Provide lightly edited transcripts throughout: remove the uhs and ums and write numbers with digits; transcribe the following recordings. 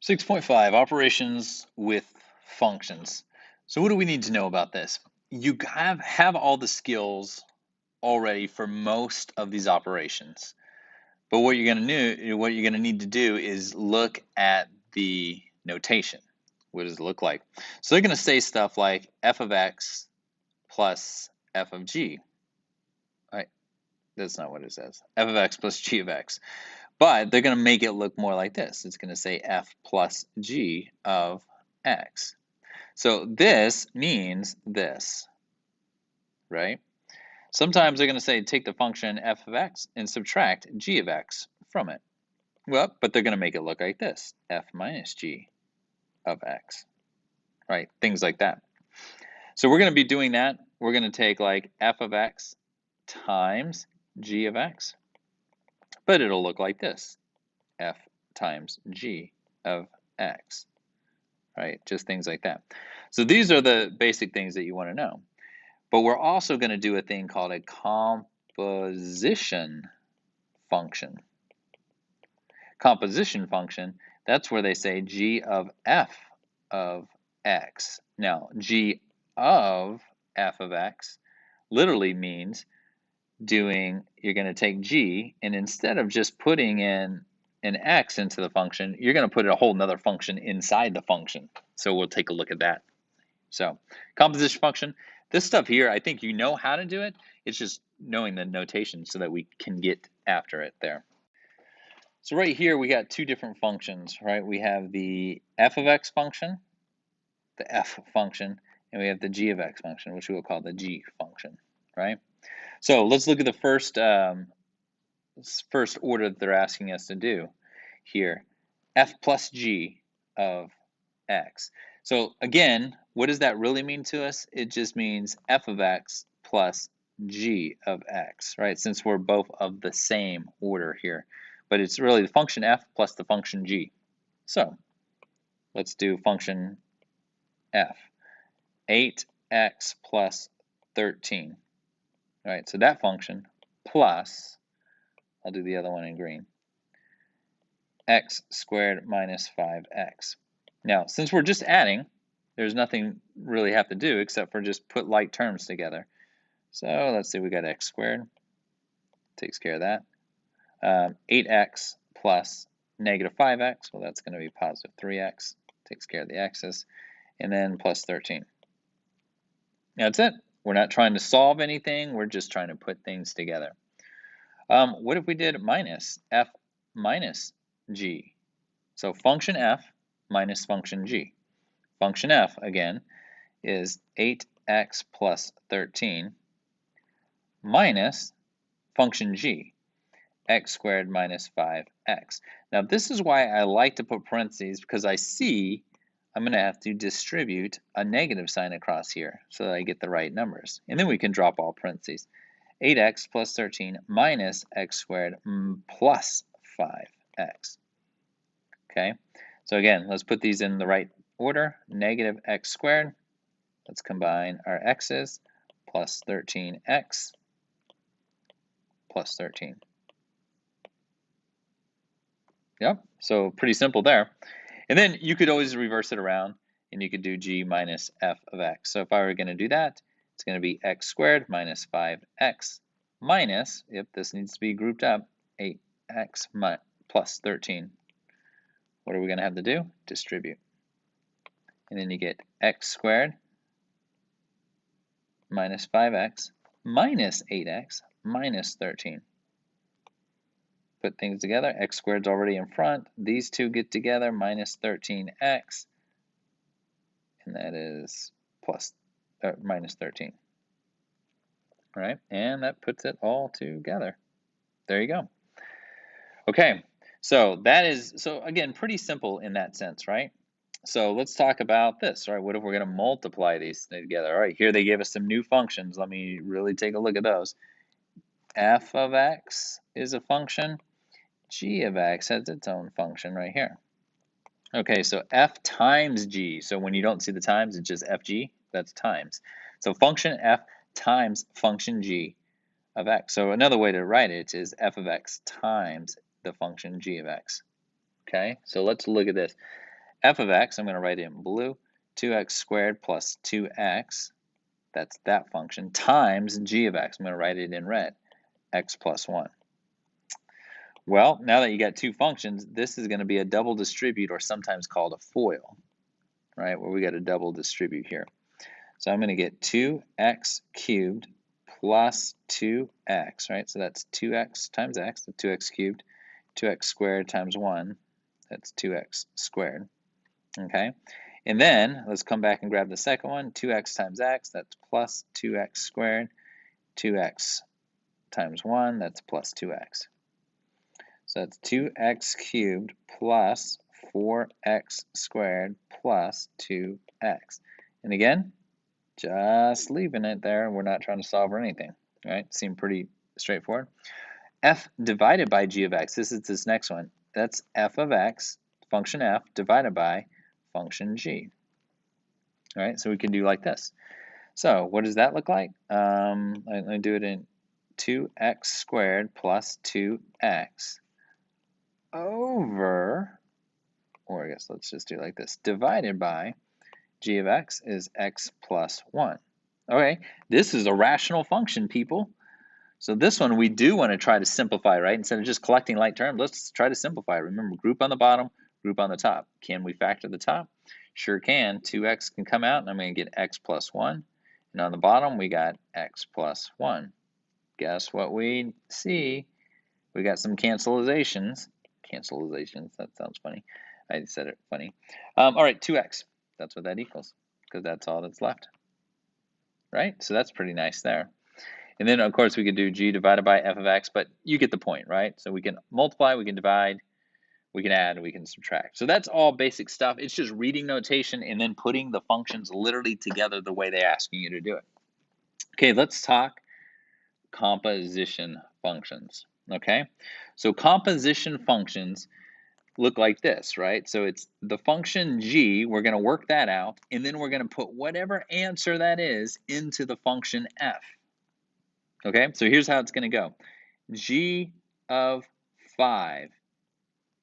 6.5, operations with functions. So what do we need to know about this? You have all the skills already for most of these operations. But what you're going to need to do is look at the notation. What does it look like? So they're going to say stuff like f of x plus f of g. Right? That's not what it says. F of x plus g of x. But they're going to make it look more like this. It's going to say f plus g of x. So this means this, right? Sometimes they're going to say take the function f of x and subtract g of x from it. Well, but they're going to make it look like this, f minus g of x, right? Things like that. So we're going to be doing that. We're going to take like f of x times g of x, but it'll look like this, f times g of x, right? Just things like that. So these are the basic things that you want to know. But we're also going to do a thing called a composition function. Composition function, that's where they say g of f of x. Now, g of f of x literally means you're going to take g, and instead of just putting in an x into the function, you're going to put a whole nother function inside the function. So we'll take a look at that. So composition function, this stuff here, I think you know how to do it. It's just knowing the notation so that we can get after it there. So right here, we got two different functions, right? We have the f of x function, the f function, and we have the g of x function, which we will call the g function, right? So let's look at the first order that they're asking us to do here, f plus g of x. So again, what does that really mean to us? It just means f of x plus g of x, right? Since we're both of the same order here. But it's really the function f plus the function g. So let's do function f. 8x plus 13. All right, so that function plus, I'll do the other one in green, x squared minus 5x. Now, since we're just adding, there's nothing really have to do except for just put like terms together. So let's see, we got x squared, takes care of that. 8x plus negative 5x, well, that's going to be positive 3x, takes care of the x's, and then plus 13. That's it. We're not trying to solve anything, we're just trying to put things together. What if we did minus f minus g? So function f minus function g. Function f, again, is 8x plus 13 minus function g, x squared minus 5x. Now this is why I like to put parentheses, because I see I'm going to have to distribute a negative sign across here so that I get the right numbers. And then we can drop all parentheses. 8x plus 13 minus x squared plus 5x. Okay, so again, let's put these in the right order. Negative x squared, let's combine our x's, plus 13x plus 13. Yep, so pretty simple there. And then you could always reverse it around, and you could do g minus f of x. So if I were going to do that, it's going to be x squared minus 5x minus, yep, this needs to be grouped up, 8x plus 13. What are we going to have to do? Distribute. And then you get x squared minus 5x minus 8x minus 13. Put things together, x squared's already in front. These two get together, minus 13x, and that is minus 13. All right, and that puts it all together. There you go. Okay, so again, pretty simple in that sense, right? So let's talk about this, right? What if we're going to multiply these together? All right, here they gave us some new functions. Let me really take a look at those. F of x is a function. G of x has its own function right here. Okay, so f times g. So when you don't see the times, it's just fg. That's times. So function f times function g of x. So another way to write it is f of x times the function g of x. Okay, so let's look at this. f of x, I'm going to write it in blue, 2x squared plus 2x, that's that function, times g of x. I'm going to write it in red, x plus 1. Well, now that you got two functions, this is going to be a double distribute, or sometimes called a FOIL, right, where we got a double distribute here. So I'm going to get 2x cubed plus 2x, right? So that's 2x times x, so 2x cubed, 2x squared times 1, that's 2x squared, okay? And then let's come back and grab the second one, 2x times x, that's plus 2x squared, 2x times 1, that's plus 2x. So that's 2x cubed plus 4x squared plus 2x. And again, just leaving it there. We're not trying to solve for anything, right? Seem pretty straightforward. F divided by g of x. This is this next one. That's f of x, function f, divided by function g. All right, so we can do like this. So what does that look like? I'm going to do it in 2x squared plus 2x over, or I guess let's just do it like this, divided by g of x is x plus 1. Okay, this is a rational function, people. So this one we do want to try to simplify, right? Instead of just collecting like terms, let's try to simplify. Remember, group on the bottom, group on the top. Can we factor the top? Sure can. 2x can come out, and I'm going to get x plus 1. And on the bottom, we got x plus 1. Guess what we see? We got some cancelizations. Cancelizations, that sounds funny. I said it funny. All right, 2x. That's what that equals, because that's all that's left, right? So that's pretty nice there. And then, of course, we could do g divided by f of x, but you get the point, right? So we can multiply, we can divide, we can add, we can subtract. So that's all basic stuff. It's just reading notation and then putting the functions literally together the way they're asking you to do it. Okay, let's talk composition functions, okay? So composition functions look like this, right? So it's the function g, we're going to work that out, and then we're going to put whatever answer that is into the function f. Okay, so here's how it's going to go. G of 5.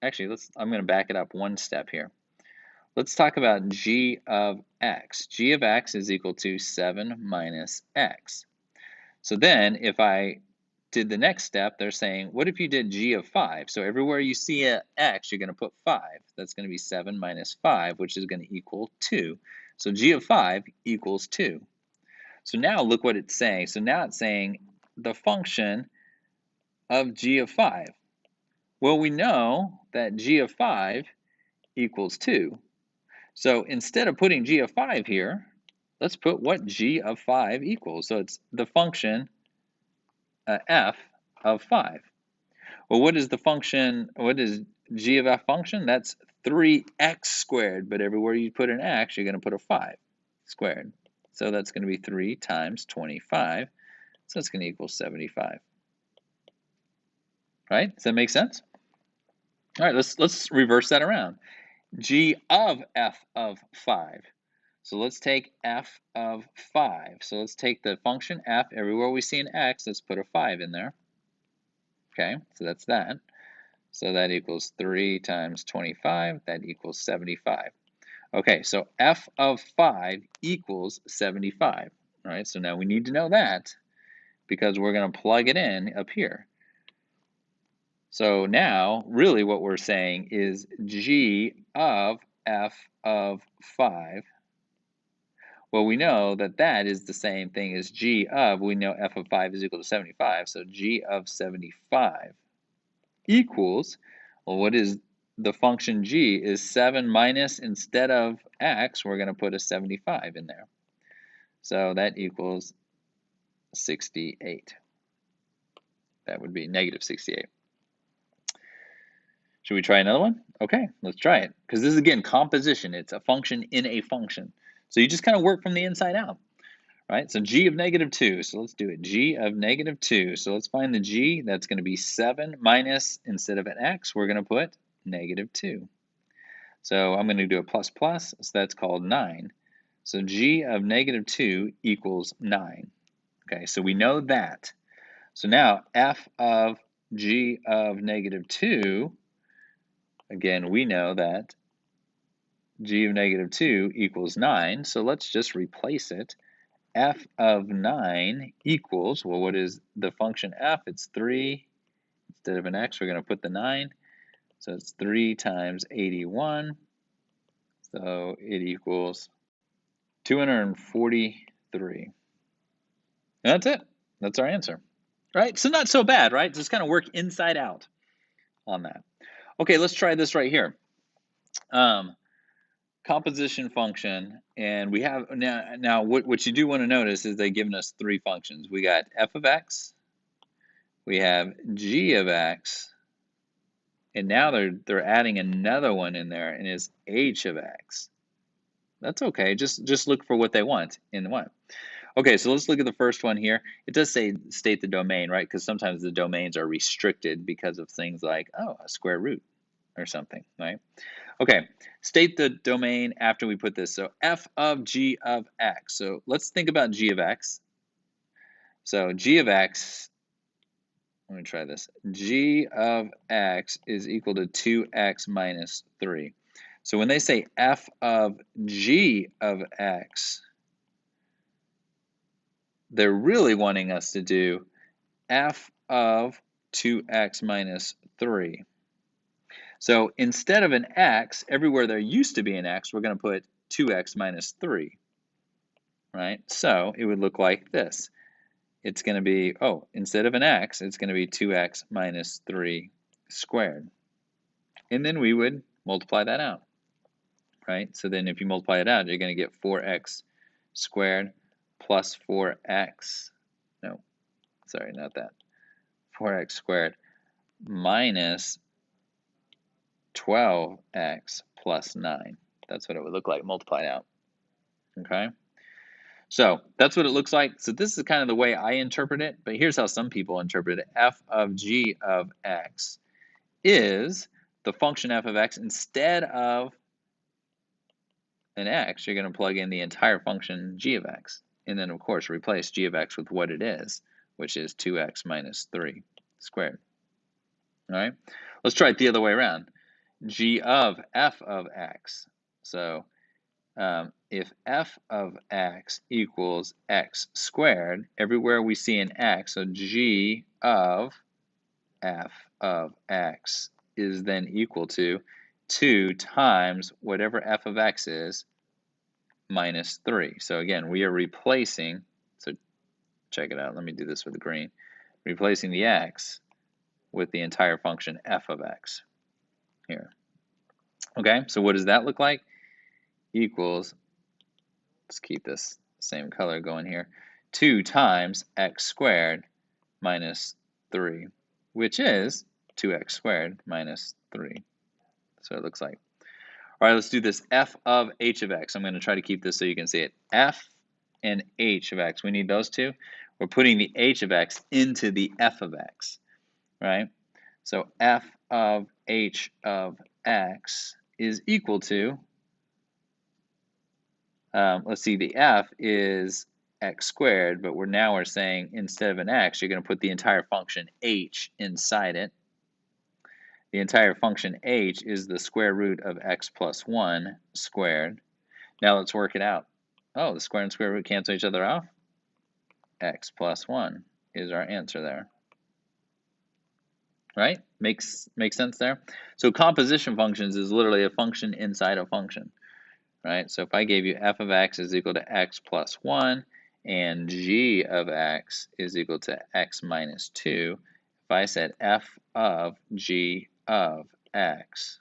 Actually, I'm going to back it up one step here. Let's talk about g of x. G of x is equal to 7 minus x. So then if I did the next step, they're saying, what if you did g of 5? So everywhere you see an x, you're going to put 5. That's going to be 7 minus 5, which is going to equal 2. So g of 5 equals 2. So now look what it's saying. So now it's saying the function of g of 5. Well, we know that g of 5 equals 2. So instead of putting g of 5 here, let's put what g of 5 equals. So it's the function f of 5. Well, what is the function, what is g of f function? That's 3x squared, but everywhere you put an x, you're going to put a 5 squared. So that's going to be 3 times 25. So it's going to equal 75. Right? Does that make sense? All right, let's reverse that around. G of f of 5. So let's take f of 5. So let's take the function f. Everywhere we see an x, let's put a 5 in there. Okay, so that's that. So that equals 3 times 25. That equals 75. Okay, so f of 5 equals 75. All right, so now we need to know that because we're going to plug it in up here. So now, really what we're saying is g of f of 5. Well, we know that that is the same thing as g of, we know f of 5 is equal to 75, so g of 75 equals, well, what is the function g is 7 minus, instead of x, we're going to put a 75 in there. So that equals 68. That would be negative 68. Should we try another one? Okay, let's try it. Because this is, again, composition. It's a function in a function. So you just kind of work from the inside out, right? So g of negative 2. So let's do it. G of negative 2. So let's find the g. That's going to be 7 minus, instead of an x, we're going to put negative 2. So I'm going to do a plus plus. So that's called 9. So g of negative 2 equals 9. Okay, so we know that. So now f of g of negative 2, again, we know that g of negative 2 equals 9. So let's just replace it. F of 9 equals, well, what is the function f? It's 3. Instead of an x, we're going to put the 9. So it's 3 times 81. So it equals 243. And that's it. That's our answer. Right? So not so bad, right? Just kind of work inside out on that. Okay, let's try this right here. Composition function, and we have now what you do want to notice is they've given us 3 functions. We got f of x, we have g of x, and now they're adding another one in there, and it's h of x. That's okay. Just look for what they want in one. Okay, so let's look at the first one here. It does say state the domain, right? Because sometimes the domains are restricted because of things like, oh, a square root or something, right? Okay, state the domain after we put this. So f of g of x. So let's think about g of x. So g of x, let me try this. G of x is equal to 2x minus 3. So when they say f of g of x, they're really wanting us to do f of 2x minus 3. So instead of an x, everywhere there used to be an x, we're going to put 2x minus 3, right? So it would look like this. It's going to be, oh, instead of an x, it's going to be 2x minus 3 squared. And then we would multiply that out, right? So then if you multiply it out, you're going to get 4x squared plus 4x, no, sorry, not that, 4x squared minus 12x plus 9. That's what it would look like multiplied out, okay? So that's what it looks like. So this is kind of the way I interpret it, but here's how some people interpret it. F of g of x is the function f of x. Instead of an x, you're going to plug in the entire function g of x. And then, of course, replace g of x with what it is, which is 2x minus 3 squared. All right? Let's try it the other way around. G of f of x. So if f of x equals x squared, everywhere we see an x, so g of f of x is then equal to 2 times whatever f of x is minus 3. So again, we are replacing, so check it out, let me do this with the green, replacing the x with the entire function f of x here. Okay, so what does that look like? Equals, let's keep this same color going here, 2 times x squared minus 3, which is 2x squared minus 3. So it looks like. All right, let's do this. F of h of x. I'm going to try to keep this so you can see it. F and h of x. We need those two. We're putting the h of x into the f of x, right? So f of h of x is equal to, let's see, the f is x squared, but we're saying instead of an x, you're going to put the entire function h inside it. The entire function h is the square root of x plus 1 squared. Now let's work it out. Oh, the square and square root cancel each other off. X plus 1 is our answer there. Right? Makes sense there? So composition functions is literally a function inside a function. Right? So if I gave you f of x is equal to x plus 1 and g of x is equal to x minus 2, if I said f of g of x,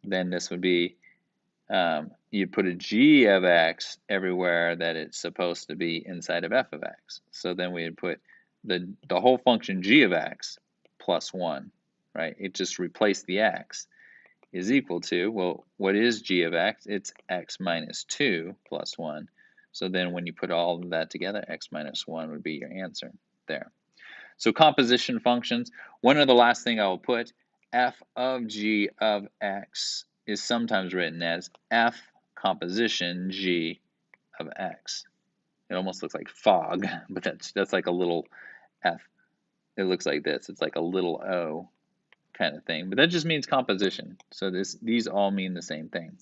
then this would be, you put a g of x everywhere that it's supposed to be inside of f of x. So then we would put the whole function g of x plus 1, right? It just replaced the x is equal to, well, what is g of x? It's x minus 2 plus 1. So then when you put all of that together, x minus 1 would be your answer there. So composition functions, one other last thing I will put, f of g of x is sometimes written as f composition g of x. It almost looks like fog, but that's like a little f. It looks like this. It's like a little o kind of thing. But that just means composition. So these all mean the same thing.